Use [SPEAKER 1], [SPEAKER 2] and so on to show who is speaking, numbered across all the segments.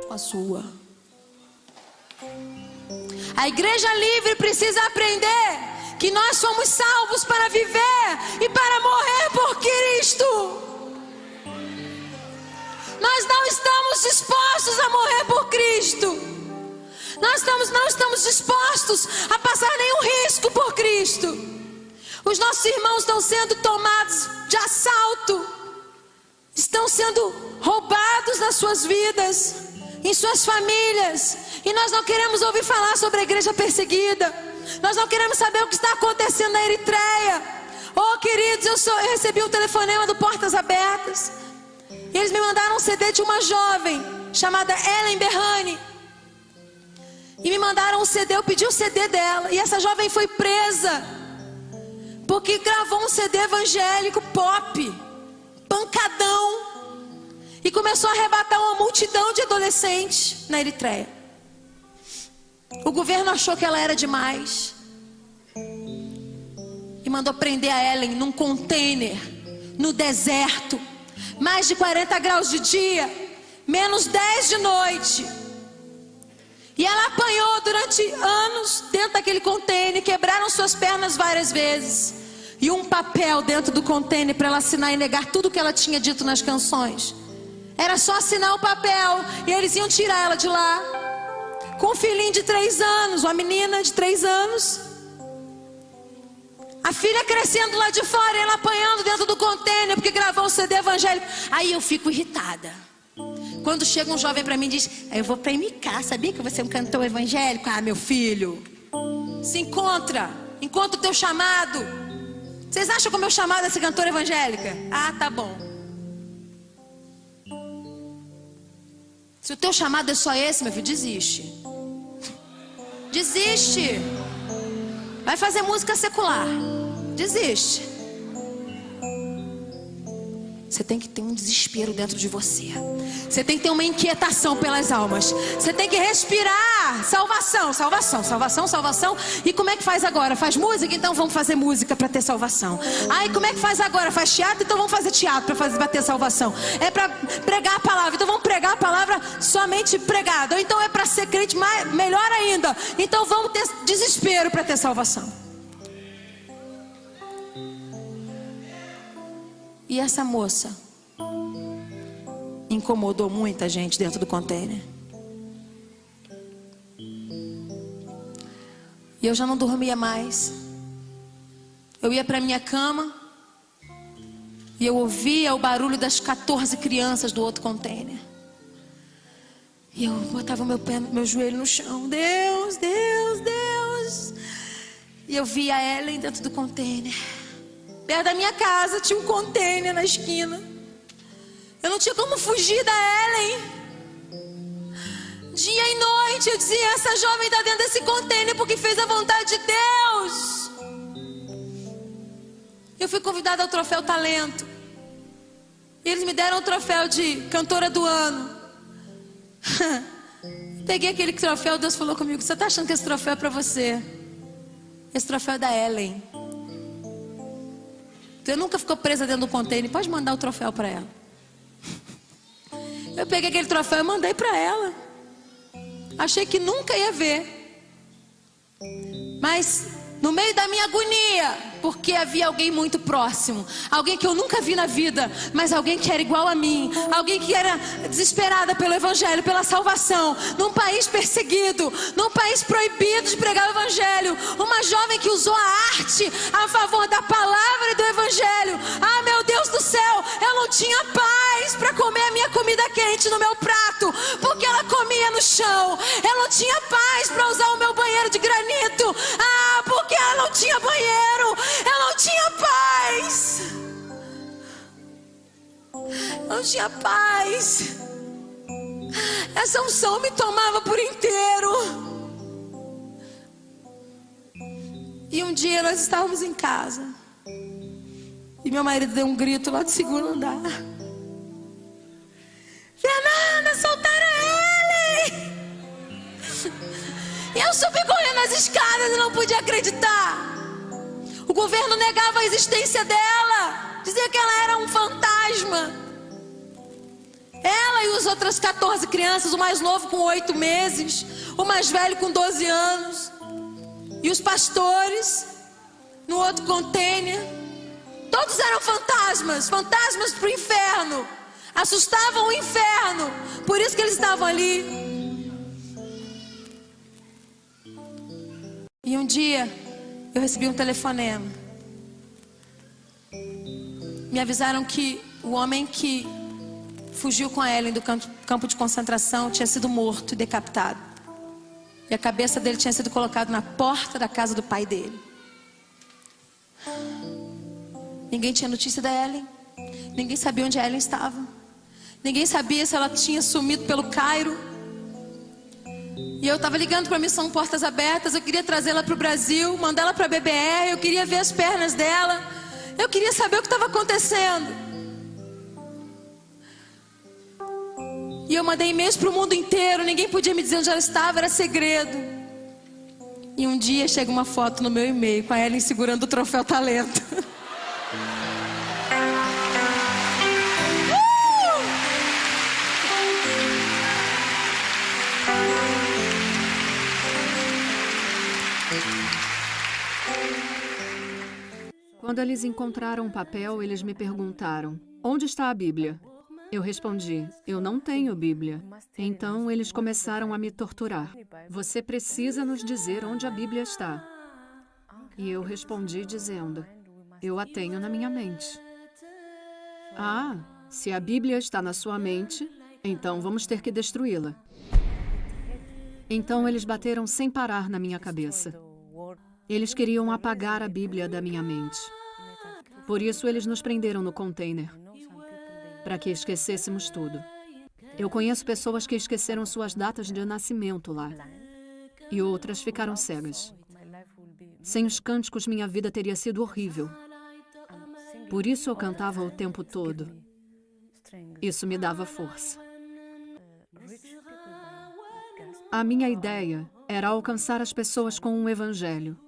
[SPEAKER 1] com a sua. A igreja livre precisa aprender que nós somos salvos para viver e para morrer por Cristo. Nós não estamos dispostos a morrer por Cristo. Nós não estamos dispostos a passar nenhum risco por Cristo. Os nossos irmãos estão sendo tomados de assalto, estão sendo roubados nas suas vidas, em suas famílias. E nós não queremos ouvir falar sobre a igreja perseguida. Nós não queremos saber o que está acontecendo na Eritreia. Oh, queridos, eu recebi um telefonema do Portas Abertas. E eles me mandaram um CD de uma jovem chamada Ellen Berrani. E me mandaram um CD, eu pedi o CD dela. E essa jovem foi presa porque gravou um CD evangélico pop, pancadão, e começou a arrebatar uma multidão de adolescentes na Eritreia. O governo achou que ela era demais e mandou prender a Ellen num container no deserto. Mais de 40 graus de dia, menos 10 de noite. E ela apanhou durante anos dentro daquele container. Quebraram suas pernas várias vezes. E um papel dentro do container para ela assinar e negar tudo que ela tinha dito nas canções. Era só assinar o papel e eles iam tirar ela de lá. Com um filhinho de 3 anos, uma menina de 3 anos. A filha crescendo lá de fora e ela apanhando dentro do container porque gravou um CD evangélico. Aí eu fico irritada quando chega um jovem para mim e diz: eu vou para MK, sabia que você é um cantor evangélico? Ah, meu filho, se encontra o teu chamado. Vocês acham que o meu chamado é ser cantora evangélica? Ah, tá bom. Se o teu chamado é só esse, meu filho, desiste. Desiste. Vai fazer música secular. Desiste. Você tem que ter um desespero dentro de você. Você tem que ter uma inquietação pelas almas. Você tem que respirar. Salvação, salvação, salvação, salvação. E como é que faz agora? Faz música? Então vamos fazer música para ter salvação. Aí como é que faz agora? Faz teatro? Então vamos fazer teatro para ter salvação. É para pregar a palavra. Então vamos pregar a palavra somente pregada. Ou então é para ser crente, melhor ainda. Então vamos ter desespero para ter salvação. E essa moça incomodou muita gente dentro do container. E eu já não dormia mais. Eu ia para minha cama e eu ouvia o barulho das 14 crianças do outro container. E eu botava meu joelho no chão. Deus, Deus, Deus. E eu via a Ellen dentro do container. Perto da minha casa tinha um container na esquina. Eu não tinha como fugir da Ellen. Dia e noite eu dizia: essa jovem está dentro desse container porque fez a vontade de Deus. Eu fui convidada ao troféu Talento. E eles me deram o troféu de cantora do ano. Peguei aquele troféu, Deus falou comigo: você está achando que esse troféu é para você? Esse troféu é da Ellen. Você nunca ficou presa dentro do container, pode mandar o troféu para ela. Eu peguei aquele troféu e mandei para ela. Achei que nunca ia ver. Mas no meio da minha agonia, porque havia alguém muito próximo, alguém que eu nunca vi na vida, mas alguém que era igual a mim, alguém que era desesperada pelo evangelho, pela salvação, num país perseguido, num país proibido de pregar o evangelho, uma jovem que usou a arte a favor da palavra e do evangelho. Ah, meu Deus do céu, eu não tinha paz para comer a minha comida quente no meu prato, porque ela comia no chão. Eu não tinha paz para usar o meu banheiro de granito, porque ela não tinha banheiro. Eu não tinha paz. Não tinha paz. Essa unção me tomava por inteiro. E um dia nós estávamos em casa e meu marido deu um grito lá do segundo andar: Fernanda, soltaram ele! E eu subi correndo as escadas e não podia acreditar. O governo negava a existência dela, dizia que ela era um fantasma. Ela ela e as outras 14 crianças, o mais novo com 8 meses, o mais velho com 12 anos, e os pastores no outro container. Todos eram fantasmas, fantasmas para o inferno, assustavam o inferno, por isso que eles estavam ali. E um dia eu recebi um telefonema. Me avisaram que o homem que fugiu com a Ellen do campo de concentração tinha sido morto e decapitado. E a cabeça dele tinha sido colocada na porta da casa do pai dele. Ninguém tinha notícia da Ellen. Ninguém sabia onde a Ellen estava. Ninguém sabia se ela tinha sumido pelo Cairo. E eu estava ligando para a Missão Portas Abertas. Eu queria trazê-la para o Brasil, mandá-la para a BBR. Eu queria ver as pernas dela. Eu queria saber o que estava acontecendo. E eu mandei e-mails para o mundo inteiro. Ninguém podia me dizer onde ela estava, era segredo. E um dia chega uma foto no meu e-mail com a Ellen segurando o troféu Talento.
[SPEAKER 2] Quando eles encontraram o papel, eles me perguntaram: onde está a Bíblia? Eu respondi: eu não tenho Bíblia. Então eles começaram a me torturar. Você precisa nos dizer onde a Bíblia está. E eu respondi dizendo: eu a tenho na minha mente. Ah, se a Bíblia está na sua mente, então vamos ter que destruí-la. Então eles bateram sem parar na minha cabeça. Eles queriam apagar a Bíblia da minha mente. Por isso eles nos prenderam no container, para que esquecêssemos tudo. Eu conheço pessoas que esqueceram suas datas de nascimento lá. E outras ficaram cegas. Sem os cânticos, minha vida teria sido horrível. Por isso eu cantava o tempo todo. Isso me dava força. A minha ideia era alcançar as pessoas com um evangelho.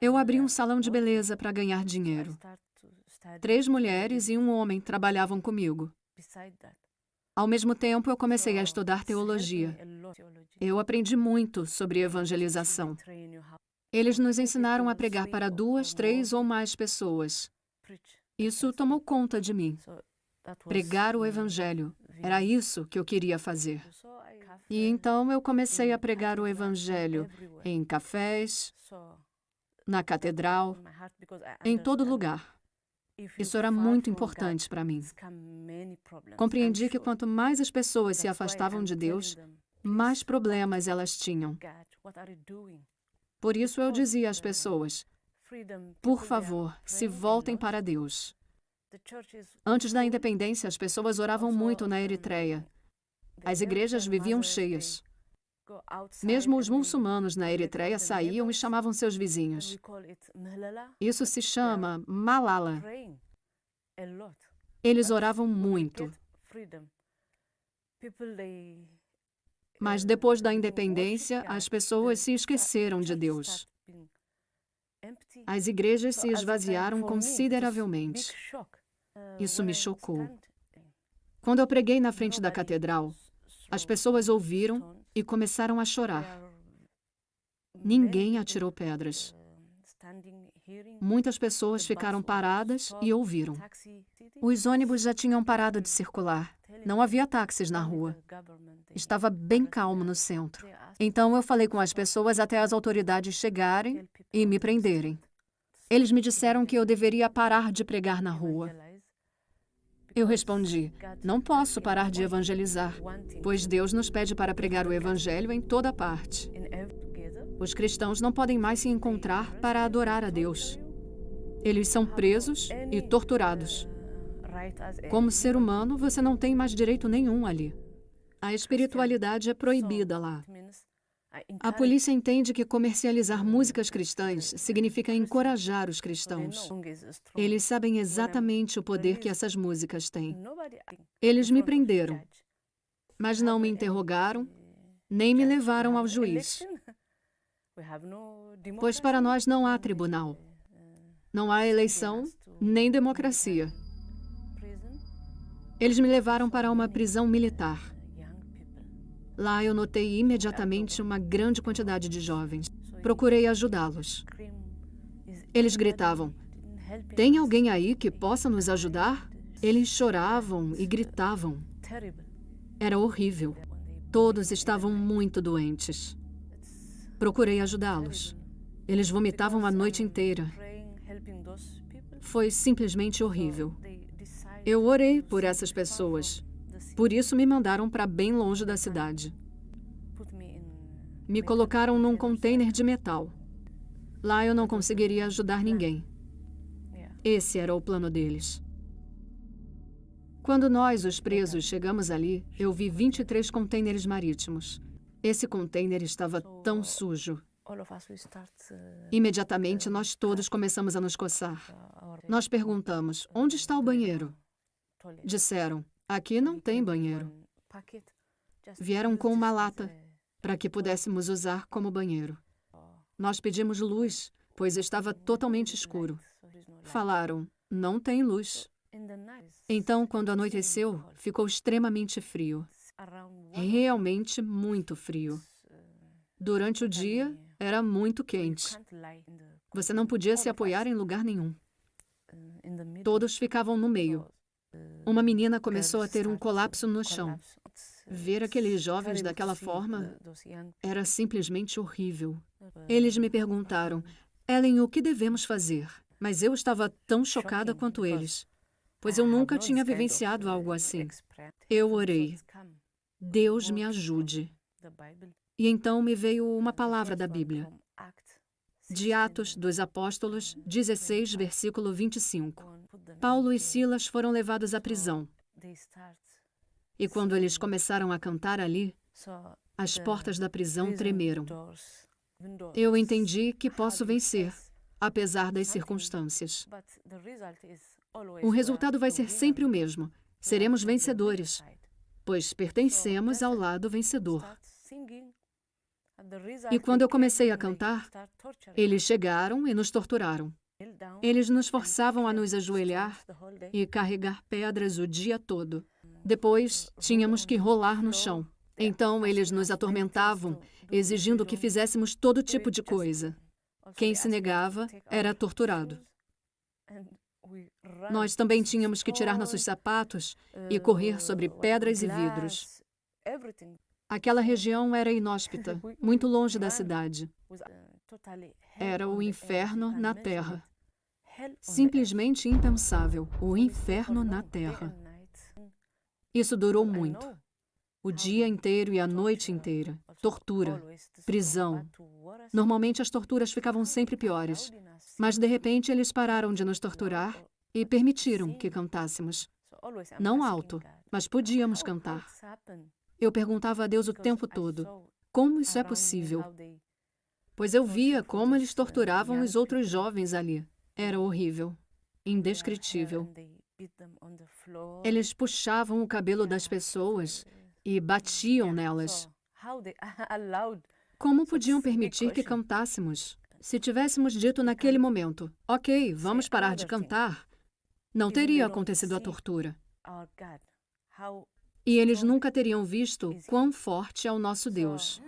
[SPEAKER 2] Eu abri um salão de beleza para ganhar dinheiro. 3 mulheres e um homem trabalhavam comigo. Ao mesmo tempo, eu comecei a estudar teologia. Eu aprendi muito sobre evangelização. Eles nos ensinaram a pregar para 2, 3 ou mais pessoas. Isso tomou conta de mim. Pregar o evangelho. Era isso que eu queria fazer. E então eu comecei a pregar o evangelho em cafés, na catedral, em todo lugar. Isso era muito importante para mim. Compreendi que quanto mais as pessoas se afastavam de Deus, mais problemas elas tinham. Por isso eu dizia às pessoas: por favor, se voltem para Deus. Antes da independência, as pessoas oravam muito na Eritreia. As igrejas viviam cheias. Mesmo os muçulmanos na Eritreia saíam e chamavam seus vizinhos. Isso se chama Malala. Eles oravam muito. Mas depois da independência, as pessoas se esqueceram de Deus. As igrejas se esvaziaram consideravelmente. Isso me chocou. Quando eu preguei na frente da catedral, as pessoas ouviram e começaram a chorar. Ninguém atirou pedras. Muitas pessoas ficaram paradas e ouviram. Os ônibus já tinham parado de circular. Não havia táxis na rua. Estava bem calmo no centro. Então eu falei com as pessoas até as autoridades chegarem e me prenderem. Eles me disseram que eu deveria parar de pregar na rua. Eu respondi: não posso parar de evangelizar, pois Deus nos pede para pregar o evangelho em toda parte. Os cristãos não podem mais se encontrar para adorar a Deus. Eles são presos e torturados. Como ser humano, você não tem mais direito nenhum ali. A espiritualidade é proibida lá. A polícia entende que comercializar músicas cristãs significa encorajar os cristãos. Eles sabem exatamente o poder que essas músicas têm. Eles me prenderam, mas não me interrogaram, nem me levaram ao juiz. Pois para nós não há tribunal. Não há eleição, nem democracia. Eles me levaram para uma prisão militar. Lá eu notei imediatamente uma grande quantidade de jovens. Procurei ajudá-los. Eles gritavam: "Tem alguém aí que possa nos ajudar?" Eles choravam e gritavam. Era horrível. Todos estavam muito doentes. Procurei ajudá-los. Eles vomitavam a noite inteira. Foi simplesmente horrível. Eu orei por essas pessoas. Por isso me mandaram para bem longe da cidade. Me colocaram num container de metal. Lá eu não conseguiria ajudar ninguém. Esse era o plano deles. Quando nós, os presos, chegamos ali, eu vi 23 containers marítimos. Esse container estava tão sujo. Imediatamente, nós todos começamos a nos coçar. Nós perguntamos: onde está o banheiro? Disseram: aqui não tem banheiro. Vieram com uma lata para que pudéssemos usar como banheiro. Nós pedimos luz, pois estava totalmente escuro. Falaram: não tem luz. Então, quando anoiteceu, ficou extremamente frio. Realmente muito frio. Durante o dia, era muito quente. Você não podia se apoiar em lugar nenhum. Todos ficavam no meio. Uma menina começou a ter um colapso no chão. Ver aqueles jovens daquela forma era simplesmente horrível. Eles me perguntaram: Ellen, o que devemos fazer? Mas eu estava tão chocada quanto eles, pois eu nunca tinha vivenciado algo assim. Eu orei: Deus me ajude. E então me veio uma palavra da Bíblia, de Atos dos Apóstolos, 16, versículo 25. Paulo e Silas foram levados à prisão. E quando eles começaram a cantar ali, as portas da prisão tremeram. Eu entendi que posso vencer, apesar das circunstâncias. O resultado vai ser sempre o mesmo. Seremos vencedores, pois pertencemos ao lado vencedor. E quando eu comecei a cantar, eles chegaram e nos torturaram. Eles nos forçavam a nos ajoelhar e carregar pedras o dia todo. Depois, tínhamos que rolar no chão. Então, eles nos atormentavam, exigindo que fizéssemos todo tipo de coisa. Quem se negava era torturado. Nós também tínhamos que tirar nossos sapatos e correr sobre pedras e vidros. Aquela região era inóspita, muito longe da cidade. Era o inferno na terra. Simplesmente impensável, o inferno na terra. Isso durou muito. O dia inteiro e a noite inteira. Tortura, prisão. Normalmente as torturas ficavam sempre piores. Mas de repente eles pararam de nos torturar e permitiram que cantássemos. Não alto, mas podíamos cantar. Eu perguntava a Deus o tempo todo: como isso é possível? Pois eu via como eles torturavam os outros jovens ali. Era horrível, indescritível. Eles puxavam o cabelo das pessoas e batiam nelas. Como podiam permitir que cantássemos? Se tivéssemos dito naquele momento: ok, vamos parar de cantar, não teria acontecido a tortura. E eles nunca teriam visto quão forte é o nosso Deus.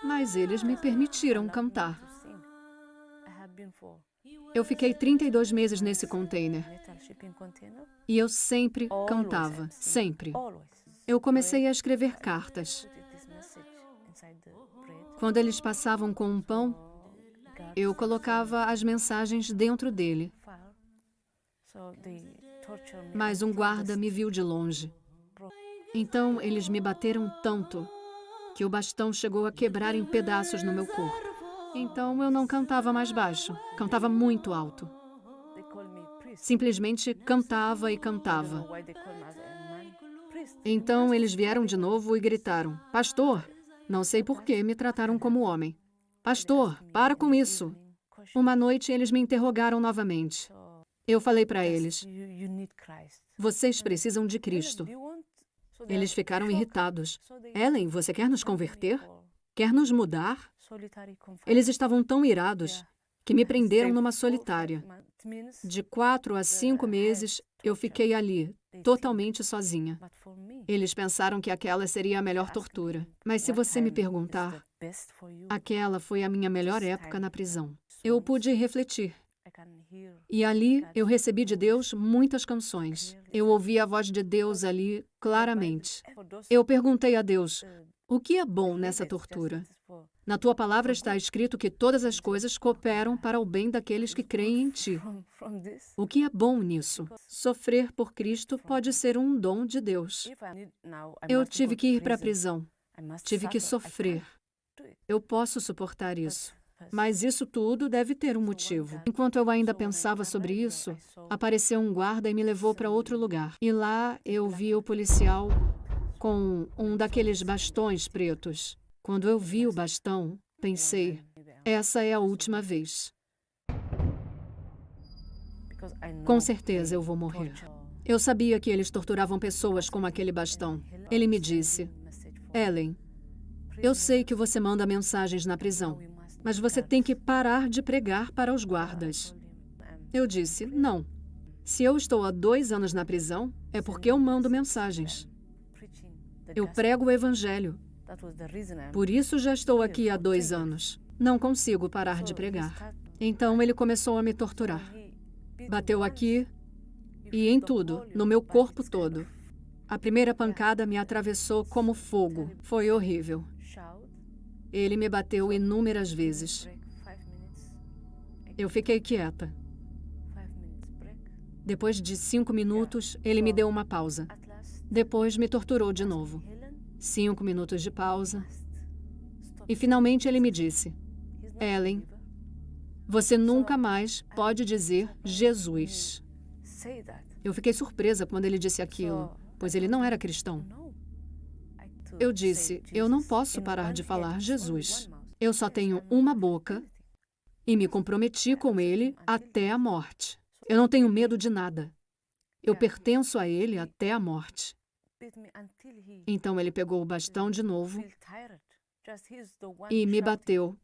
[SPEAKER 2] Mas eles me permitiram cantar. Eu fiquei 32 meses nesse container. E eu sempre cantava, sempre. Eu comecei a escrever cartas. Quando eles passavam com um pão, eu colocava as mensagens dentro dele. Mas um guarda me viu de longe. Então, eles me bateram tanto que o bastão chegou a quebrar em pedaços no meu corpo. Então, eu não cantava mais baixo, cantava muito alto. Simplesmente cantava e cantava. Então, eles vieram de novo e gritaram: pastor, não sei por que me trataram como homem. Pastor, para com isso. Uma noite, eles me interrogaram novamente. Eu falei para eles: vocês precisam de Cristo. Eles ficaram irritados. Ellen, você quer nos converter? Quer nos mudar? Eles estavam tão irados que me prenderam numa solitária. De 4 a 5 meses, Eu fiquei ali, totalmente sozinha. Eles pensaram que aquela seria a melhor tortura. Mas se você me perguntar, aquela foi a minha melhor época na prisão. Eu pude refletir. E ali eu recebi de Deus muitas canções. Eu ouvi a voz de Deus ali claramente. Eu perguntei a Deus, o que é bom nessa tortura? Na tua palavra está escrito que todas as coisas cooperam para o bem daqueles que creem em ti. O que é bom nisso? Sofrer por Cristo pode ser um dom de Deus. Eu tive que ir para a prisão. Tive que sofrer. Eu posso suportar isso. Mas isso tudo deve ter um motivo. Enquanto eu ainda pensava sobre isso, apareceu um guarda e me levou para outro lugar. E lá eu vi o policial com um daqueles bastões pretos. Quando eu vi o bastão, pensei, essa é a última vez. Com certeza eu vou morrer. Eu sabia que eles torturavam pessoas com aquele bastão. Ele me disse, Ellen, eu sei que você manda mensagens na prisão, mas você tem que parar de pregar para os guardas. Eu disse, não. Se eu estou há 2 anos na prisão, é porque eu mando mensagens. Eu prego o evangelho. Por isso já estou aqui há 2 anos. Não consigo parar de pregar. Então ele começou a me torturar. Bateu aqui e em tudo, no meu corpo todo. A primeira pancada me atravessou como fogo. Foi horrível. Ele me bateu inúmeras vezes. Eu fiquei quieta. Depois de 5 minutos, ele me deu uma pausa. Depois me torturou de novo. 5 minutos de pausa. E finalmente ele me disse, Ellen, você nunca mais pode dizer Jesus. Eu fiquei surpresa quando ele disse aquilo, pois ele não era cristão. Eu disse, eu não posso parar de falar Jesus. Eu só tenho uma boca e me comprometi com ele até a morte. Eu não tenho medo de nada. Eu pertenço a ele até a morte. Então ele pegou o bastão de novo e me bateu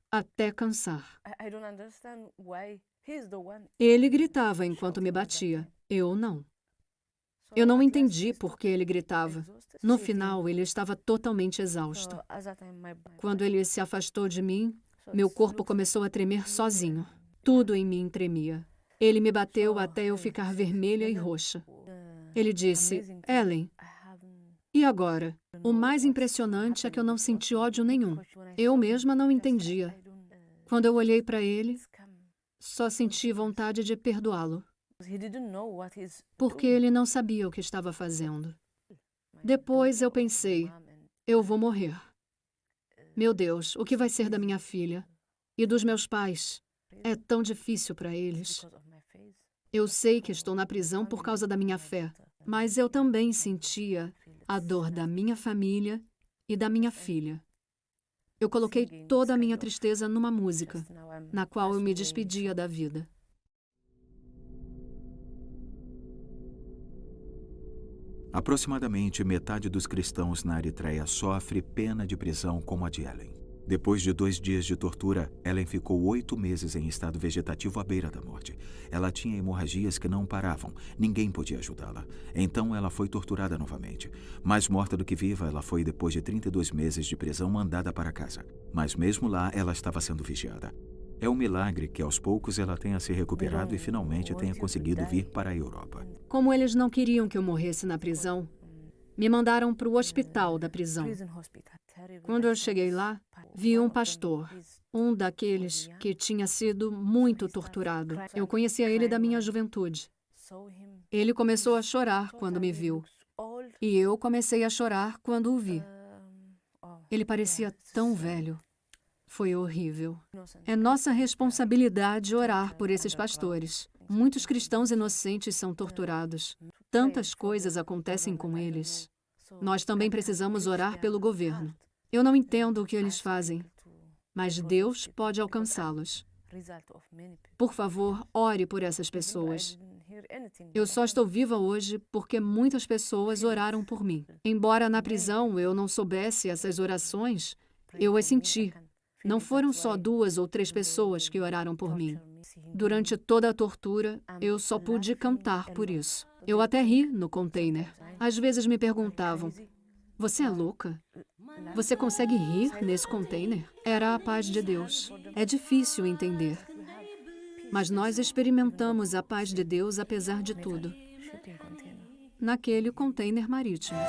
[SPEAKER 2] até cansar. Ele gritava enquanto me batia, eu não. Eu não entendi por que ele gritava. No final, ele estava totalmente exausto. Quando ele se afastou de mim, meu corpo começou a tremer sozinho. Tudo em mim tremia. Ele me bateu até eu ficar vermelha e roxa. Ele disse, Ellen, e agora? O mais impressionante é que eu não senti ódio nenhum. Eu mesma não entendia. Quando eu olhei para ele, só senti vontade de perdoá-lo. Porque ele não sabia o que estava fazendo. Depois eu pensei, eu vou morrer. Meu Deus, o que vai ser da minha filha? E dos meus pais? É tão difícil para eles. Eu sei que estou na prisão por causa da minha fé, mas eu também sentia a dor da minha família e da minha filha. Eu coloquei toda a minha tristeza numa música, na qual eu me despedia da vida.
[SPEAKER 3] Aproximadamente metade dos cristãos na Eritreia sofre pena de prisão como a de Ellen. Depois de 2 dias de tortura, Ellen ficou 8 meses em estado vegetativo à beira da morte. Ela tinha hemorragias que não paravam. Ninguém podia ajudá-la. Então ela foi torturada novamente. Mais morta do que viva, ela foi depois de 32 meses de prisão mandada para casa. Mas mesmo lá, ela estava sendo vigiada. É um milagre que aos poucos ela tenha se recuperado e finalmente tenha conseguido vir para a Europa.
[SPEAKER 2] Como eles não queriam que eu morresse na prisão, me mandaram para o hospital da prisão. Quando eu cheguei lá, vi um pastor, um daqueles que tinha sido muito torturado. Eu conhecia ele da minha juventude. Ele começou a chorar quando me viu. E eu comecei a chorar quando o vi. Ele parecia tão velho. Foi horrível. É nossa responsabilidade orar por esses pastores. Muitos cristãos inocentes são torturados. Tantas coisas acontecem com eles. Nós também precisamos orar pelo governo. Eu não entendo o que eles fazem, mas Deus pode alcançá-los. Por favor, ore por essas pessoas. Eu só estou viva hoje porque muitas pessoas oraram por mim. Embora na prisão eu não soubesse essas orações, eu as senti. Não foram só 2 ou 3 pessoas que oraram por mim. Durante toda a tortura, eu só pude cantar por isso. Eu até ri no container. Às vezes me perguntavam, você é louca? Você consegue rir nesse container? Era a paz de Deus. É difícil entender. Mas nós experimentamos a paz de Deus apesar de tudo. Naquele container marítimo.